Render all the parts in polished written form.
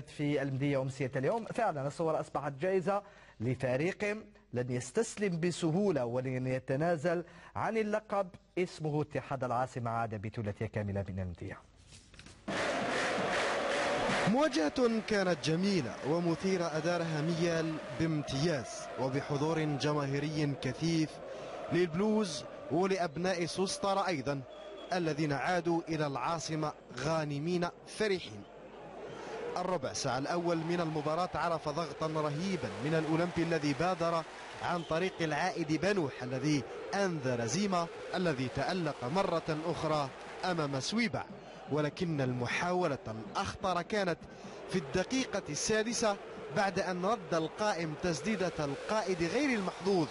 في المدية أمسية اليوم. فعلا الصور أصبحت جائزة لفريق لن يستسلم بسهولة ولن يتنازل عن اللقب، اسمه اتحاد العاصمة، عاد بطولة كاملة من المدية. مواجهة كانت جميلة ومثيرة أدارها ميال بامتياز وبحضور جماهيري كثيف للبلوز ولأبناء سوسترا أيضا الذين عادوا إلى العاصمة غانمين فرحين. الربع ساعة الأول من المباراة عرف ضغطا رهيبا من الأولمبي الذي بادر عن طريق العائد بنوح الذي أنذر زيما الذي تألق مرة أخرى أمام سويبع، ولكن المحاولة الأخطر كانت في الدقيقة السادسة بعد أن رد القائم تسديدة القائد غير المحظوظ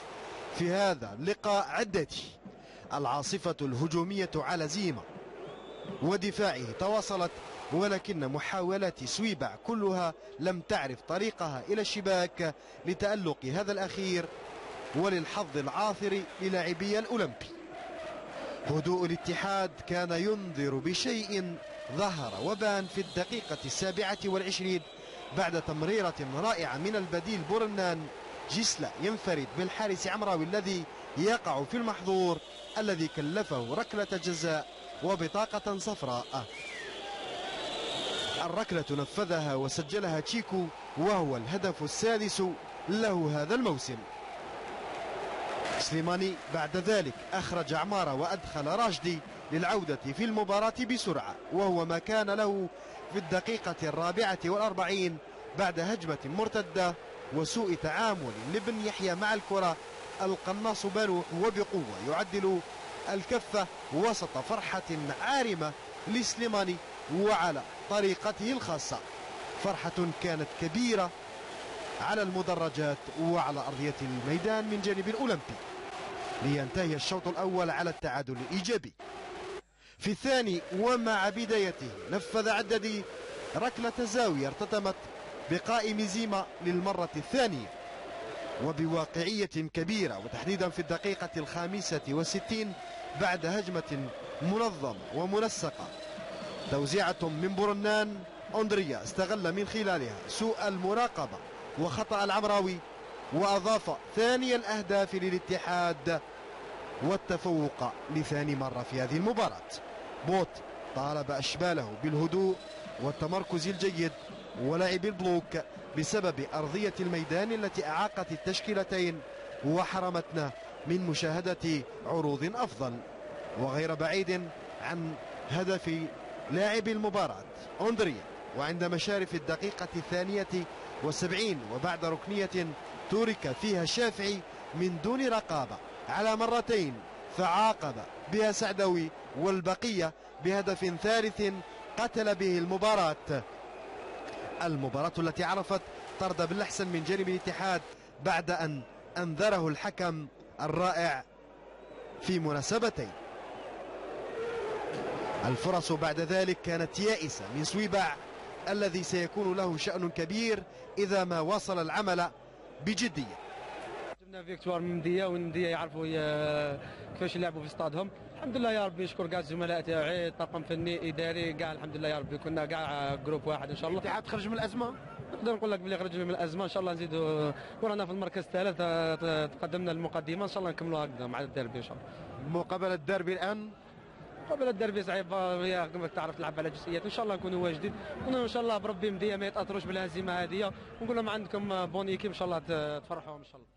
في هذا اللقاء عدته. العاصفة الهجومية على زيما ودفاعه تواصلت، ولكن محاولات سويبع كلها لم تعرف طريقها إلى الشباك لتألق هذا الأخير وللحظ العاثر للاعبي الأولمبي. هدوء الاتحاد كان ينذر بشيء ظهر وبان في الدقيقة 27 بعد تمريرة رائعة من البديل بورنان. جسلا ينفرد بالحارس عمراوي الذي يقع في المحظور الذي كلفه ركلة جزاء وبطاقة صفراء. الركلة نفذها وسجلها تشيكو وهو الهدف السادس له هذا الموسم. سليماني بعد ذلك أخرج عمارة وأدخل راشدي للعودة في المباراة بسرعة، وهو ما كان له في الدقيقة 44 بعد هجمة مرتدة وسوء تعامل لابن يحيى مع الكرة. القناص بنوح وبقوة يعدل الكفة وسط فرحة عارمة لسليماني وعلى طريقته الخاصة. فرحة كانت كبيرة على المدرجات وعلى أرضية الميدان من جانب الأولمبي، لينتهي الشوط الأول على التعادل الإيجابي. في الثاني ومع بدايته نفذ عددي ركلة زاوية ارتطمت بقائم زيما للمرة الثانية وبواقعية كبيرة، وتحديدا في الدقيقة 65 بعد هجمة منظمة ومنسقة. توزيعة من بورنان، أندريا استغل من خلالها سوء المراقبة وخطأ العمراوي وأضاف ثاني الأهداف للاتحاد والتفوق لثاني مرة في هذه المباراة. بوت طالب أشباله بالهدوء والتمركز الجيد ولعب البلوك بسبب أرضية الميدان التي أعاقت التشكيلتين وحرمتنا من مشاهدة عروض أفضل. وغير بعيد عن هدف لاعب المباراة أندريا، وعند مشارف الدقيقة 72 وبعد ركنية ترك فيها الشافعي من دون رقابة على مرتين فعاقب بها سعدوي، والبقية بهدف ثالث قتل به المباراة التي عرفت طرد بالأحسن من جانب الاتحاد بعد أن أنذره الحكم الرائع في مناسبتين. الفرص بعد ذلك كانت يائسة من سويبع الذي سيكون له شأن كبير إذا ما واصل العمل بجدية. جبنا فيكتوار من المدية، والمدية يعرفوا كيفاش يلعبوا في استادهم. الحمد لله يا ربي، نشكر كاع الزملاء تاعي، طاقم فني اداري كاع، الحمد لله يا ربي كنا كاع جروب واحد ان شاء الله. الاتحاد خرج من الأزمة، نقدر نقول لك بلي خرجنا من الازمه، ان شاء الله نزيدوا ورانا في المركز الثالث، تقدمنا المقدمه ان شاء الله نكملوا هكذا مع الديربي ان شاء الله. مقابلة الديربي الآن، قبل الدربي صعيبه، هي كما تعرف تلعب على جزئيات، ان شاء الله نكونوا واجدين وان شاء الله بربي مديه ما يتاثروش بالهزيمه هذه، ونقول لهم عندكم بون ايكيب ان شاء الله تفرحوهم ان شاء الله.